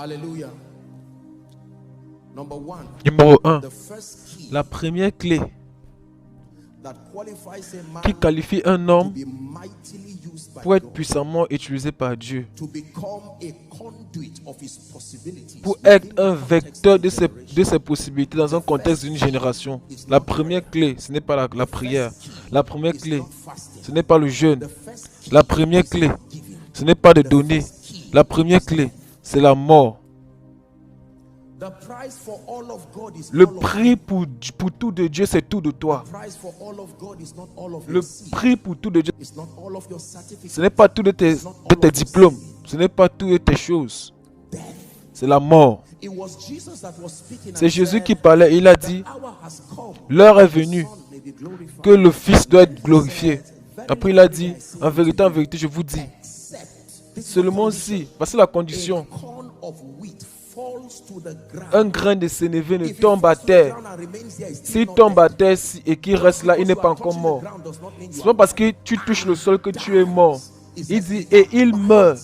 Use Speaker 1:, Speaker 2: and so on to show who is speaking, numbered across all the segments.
Speaker 1: Alléluia.
Speaker 2: Numéro 1. La première clé qui qualifie un homme pour être puissamment utilisé par Dieu, pour être un vecteur de ses possibilités dans un contexte d'une génération. La première clé, ce n'est pas la prière. La première clé, ce n'est pas le jeûne. La première clé, ce n'est pas de donner. La première clé, c'est la mort. Le prix pour tout de Dieu, c'est tout de toi. Le prix pour tout de Dieu, ce n'est pas tout de tes diplômes. Ce n'est pas tout de tes choses. C'est la mort. C'est Jésus qui parlait. Il a dit, l'heure est venue que le Fils doit être glorifié. Après, il a dit, en vérité, je vous dis, seulement si, parce que la condition, un grain de sénévé ne tombe à terre. S'il tombe à terre et qu'il reste là, il n'est pas encore mort. Ce n'est pas parce que tu touches le sol que tu es mort. Il dit, et il meurt,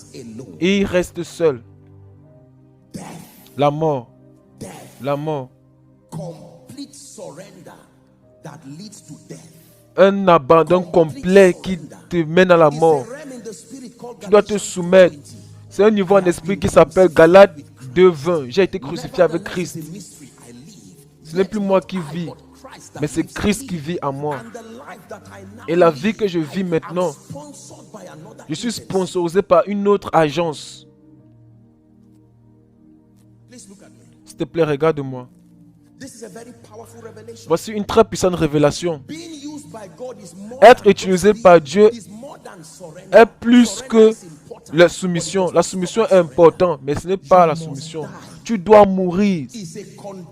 Speaker 2: et il reste seul. La mort. La mort. Un abandon complet qui te mène à la mort. Tu dois te soumettre. C'est un niveau en esprit qui s'appelle Galates 2:20. J'ai été crucifié avec Christ. Ce n'est plus moi qui vis, mais c'est Christ qui vit en moi. Et la vie que je vis maintenant, je suis sponsorisé par une autre agence. S'il te plaît, regarde-moi. Voici une très puissante révélation. Être utilisé par Dieu est plus que la soumission. La soumission est importante, mais ce n'est pas la soumission. Tu dois mourir.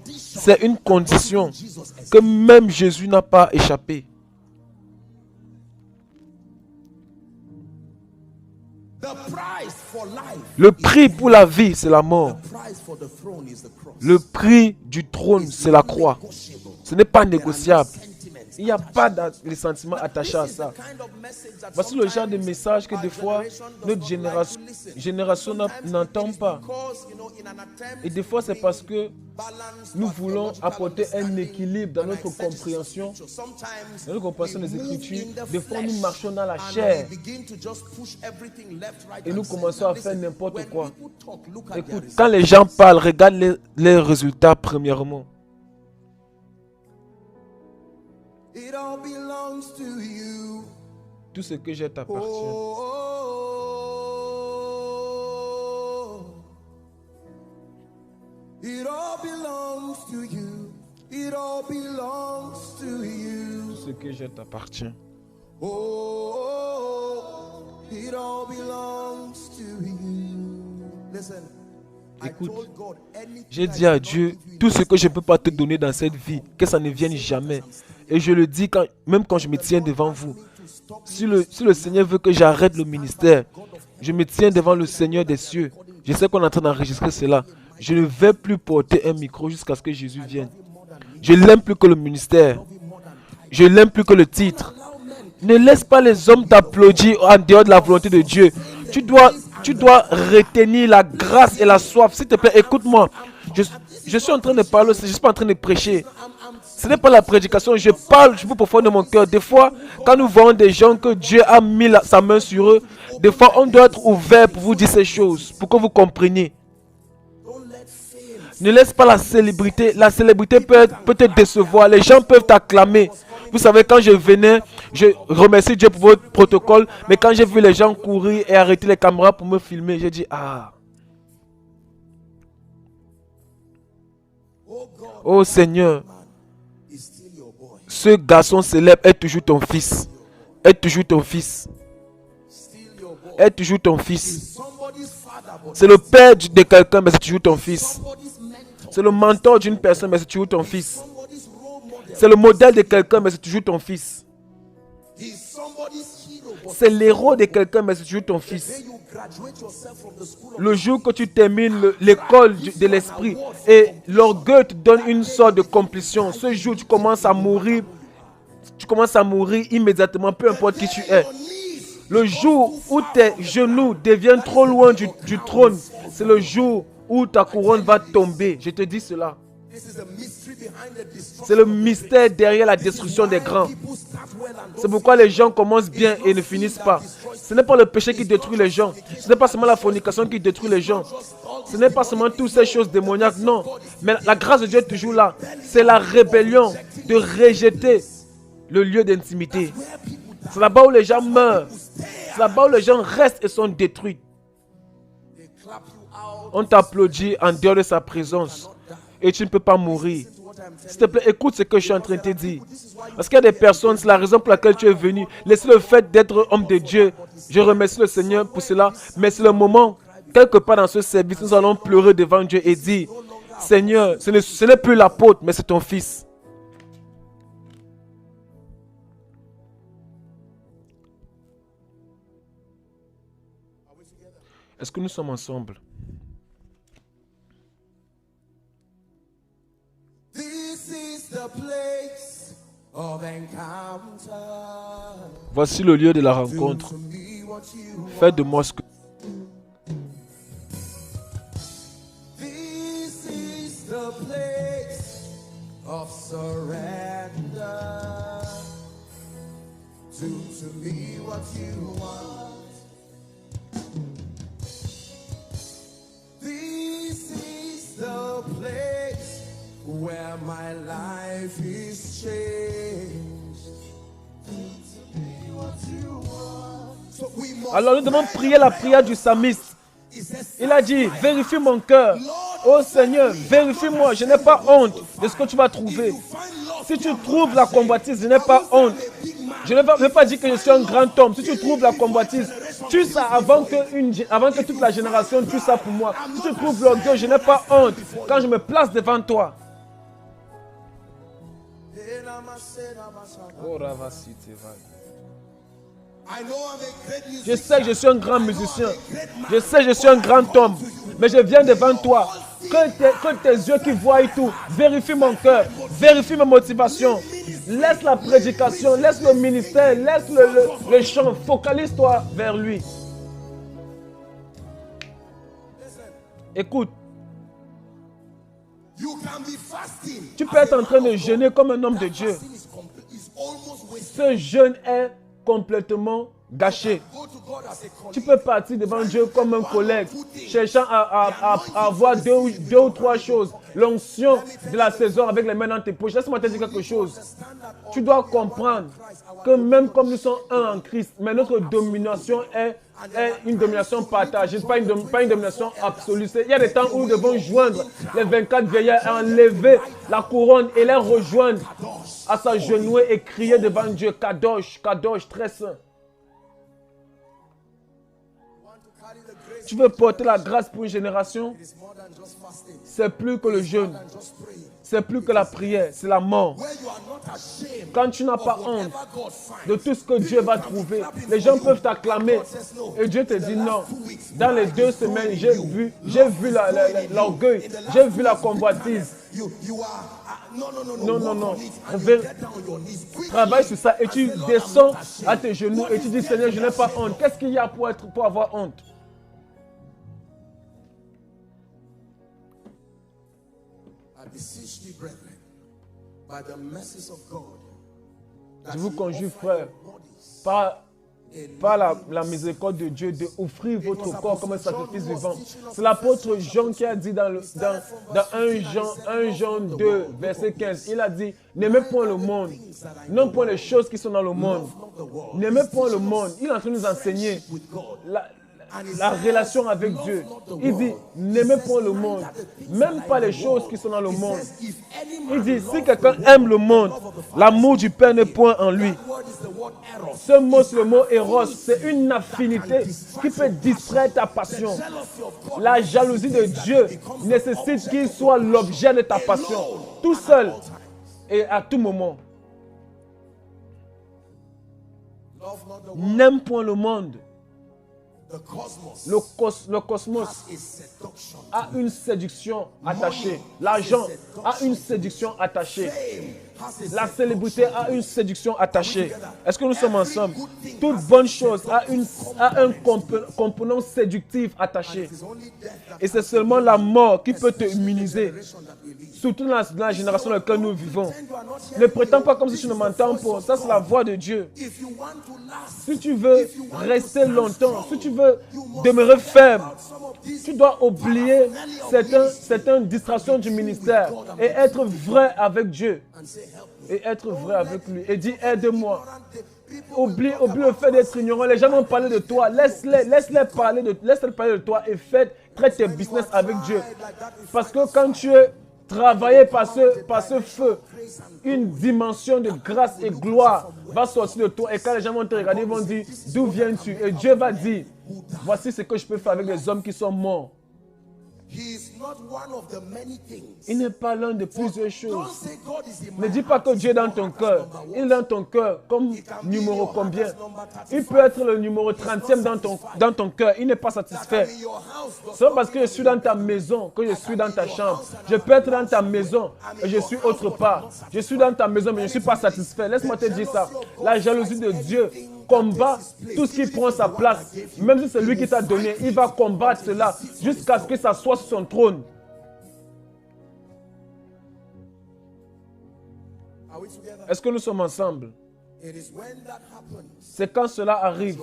Speaker 2: C'est une condition que même Jésus n'a pas échappé. Le prix pour la vie, c'est la mort. Le prix du trône, c'est la croix. Ce n'est pas négociable. Il n'y a pas de sentiments attachés à ça. Voici le genre de message que des fois, notre génération n'entend pas. Et des fois, c'est parce que nous voulons apporter un équilibre dans notre compréhension. Dans notre compréhension des Écritures, des fois, nous marchons dans la chair. Et nous commençons à faire n'importe quoi. Écoute, quand les gens parlent, regarde les résultats premièrement. Tout ce que j'ai t'appartient. Tout ce que j'ai t'appartient. Écoute, j'ai dit à Dieu, tout ce que je ne peux pas te donner dans cette vie, que ça ne vienne jamais. Et je le dis même quand je me tiens devant vous. Si le Seigneur veut que j'arrête le ministère, je me tiens devant le Seigneur des cieux. Je sais qu'on est en train d'enregistrer cela. Je ne vais plus porter un micro jusqu'à ce que Jésus vienne. Je l'aime plus que le ministère. Je l'aime plus que le titre. Ne laisse pas les hommes t'applaudir en dehors de la volonté de Dieu. Tu dois retenir la grâce et la soif. S'il te plaît, écoute-moi. Je suis en train de parler, je ne suis pas en train de prêcher. Ce n'est pas la prédication, je parle du plus profond de mon cœur. Des fois, quand nous voyons des gens que Dieu a mis sa main sur eux, des fois, on doit être ouvert pour vous dire ces choses, pour que vous compreniez. Ne laisse pas la célébrité. La célébrité peut te décevoir. Les gens peuvent t'acclamer. Vous savez, quand je venais, je remercie Dieu pour votre protocole, mais quand j'ai vu les gens courir et arrêter les caméras pour me filmer, j'ai dit, ah. Oh Seigneur, ce garçon célèbre est toujours ton fils. Est toujours ton fils. Est toujours ton fils. C'est le père de quelqu'un, mais c'est toujours ton fils. C'est le mentor d'une personne, mais c'est toujours ton fils. C'est le modèle de quelqu'un, mais c'est toujours ton fils. C'est l'héros de quelqu'un, mais c'est toujours ton fils. Le jour que tu termines l'école de l'esprit et l'orgueil te donne une sorte de compulsion, ce jour tu commences à mourir. Tu commences à mourir immédiatement, peu importe qui tu es. Le jour où tes genoux deviennent trop loin du trône, c'est le jour où ta couronne va tomber. Je te dis cela. C'est le mystère derrière la destruction des grands. C'est pourquoi les gens commencent bien et ne finissent pas. Ce n'est pas le péché qui détruit les gens. Ce n'est pas seulement la fornication qui détruit les gens. Ce n'est pas seulement toutes ces choses démoniaques, non. Mais la grâce de Dieu est toujours là. C'est la rébellion de rejeter le lieu d'intimité. C'est là-bas où les gens meurent. C'est là-bas où les gens restent et sont détruits. On t'applaudit en dehors de sa présence. Et tu ne peux pas mourir. S'il te plaît, écoute ce que je suis en train de te dire. Parce qu'il y a des personnes, c'est la raison pour laquelle tu es venu. Laissez le fait d'être homme de Dieu. Je remercie le Seigneur pour cela. Mais c'est le moment, quelque part dans ce service, nous allons pleurer devant Dieu et dire, Seigneur, ce n'est plus l'apôtre, mais c'est ton fils. Est-ce que nous sommes ensemble? Voici le lieu de la rencontre. Faites de moi ce que... This is the place of surrender. Do to me what you want. This is the place where my life is changed. Alors nous devons prier la prière du psalmiste. Il a dit, vérifie mon cœur. Oh Seigneur, vérifie-moi, je n'ai pas honte de ce que tu vas trouver. Si tu trouves la convoitise, je n'ai pas honte. Je ne vais pas dire que je suis un grand homme. Si tu trouves la convoitise, tue ça avant que toute la génération tue ça pour moi. Si tu trouves l'orgueil, je n'ai pas honte quand je me place devant toi. Je sais que je suis un grand musicien. Je sais que je suis un grand homme. Mais je viens devant toi. Que tes yeux qui voient tout. Vérifie mon cœur. Vérifie mes motivations. Laisse la prédication. Laisse le ministère. Laisse le chant. Focalise-toi vers lui. Écoute. Tu peux être en train de jeûner comme un homme de Dieu. Ce jeûne est complètement gâché. Tu peux partir devant Dieu comme un collègue, cherchant à avoir deux ou trois choses. L'onction de la saison avec les mains dans tes poches. Laisse-moi te dire quelque chose. Tu dois comprendre que même comme nous sommes un en Christ, mais notre domination est une domination partagée, pas une domination absolue. Il y a des temps où nous devons joindre les 24 vieillards et enlever la couronne et les rejoindre à s'agenouiller et crier devant Dieu, Kadosh, Kadosh, très saint. Tu veux porter la grâce pour une génération? C'est plus que le jeûne. C'est plus que la prière, c'est la mort. Quand tu n'as pas honte de tout ce que Dieu va trouver, les gens peuvent t'acclamer et Dieu te dit non. Dans les 2 semaines, j'ai vu l'orgueil, j'ai vu la convoitise. Non. Travaille sur ça et tu descends à tes genoux et tu dis Seigneur, je n'ai pas honte. Qu'est-ce qu'il y a pour avoir honte? Je vous conjure, frère, par la miséricorde de Dieu, d'offrir votre corps comme un sacrifice vivant. C'est l'apôtre Jean qui a dit dans 1 Jean 2, verset 15, il a dit, n'aimez point le monde, non point les choses qui sont dans le monde. N'aimez point le monde. Il est en train de nous enseigner la relation avec Dieu. Il dit, n'aimez pas le monde, même pas les choses qui sont dans le monde. Il dit, si quelqu'un aime le monde, l'amour du Père n'est point en lui. Ce mot, c'est le mot éros, c'est une affinité qui peut distraire ta passion. La jalousie de Dieu nécessite qu'il soit l'objet de ta passion, tout seul et à tout moment. N'aime point le monde. Le cosmos a une séduction attachée. L'argent a une séduction attachée. La célébrité a une séduction attachée. Est-ce que nous sommes ensemble? Toute bonne chose a un component séductif attaché. Et c'est seulement la mort qui peut te immuniser. Surtout dans la génération dans laquelle nous vivons. Ne prétends pas comme si tu ne m'entends pas. Ça, c'est la voix de Dieu. Si tu veux rester longtemps, si tu veux demeurer ferme, tu dois oublier certaines distractions du ministère et être vrai avec Dieu. Et être vrai avec lui. Et dire, aide-moi. Oublie le fait d'être ignorant. Les gens vont parler de toi. Laisse-les parler de toi et traite tes business avec Dieu. Parce que quand tu es travaillé par ce feu, une dimension de grâce et gloire va sortir de toi. Et quand les gens vont te regarder, ils vont dire, d'où viens-tu? Et Dieu va dire, voici ce que je peux faire avec les hommes qui sont morts. Il n'est pas l'un de plusieurs choses. Ne dis pas que Dieu est dans ton cœur. Il est dans ton cœur comme numéro combien? Il peut être le numéro 30e dans ton cœur. Il n'est pas satisfait. C'est pas parce que je suis dans ta maison que je suis dans ta chambre. Je peux être dans ta maison et je suis autre part. Je suis dans ta maison mais je ne suis pas satisfait. Laisse-moi te dire ça. La jalousie de Dieu combat tout ce qui prend sa place. Même si c'est lui qui t'a donné, il va combattre cela jusqu'à ce que ça soit sur son trône. Est-ce que nous sommes ensemble? C'est quand cela arrive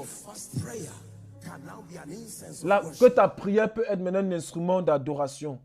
Speaker 2: que ta prière peut être maintenant un instrument d'adoration.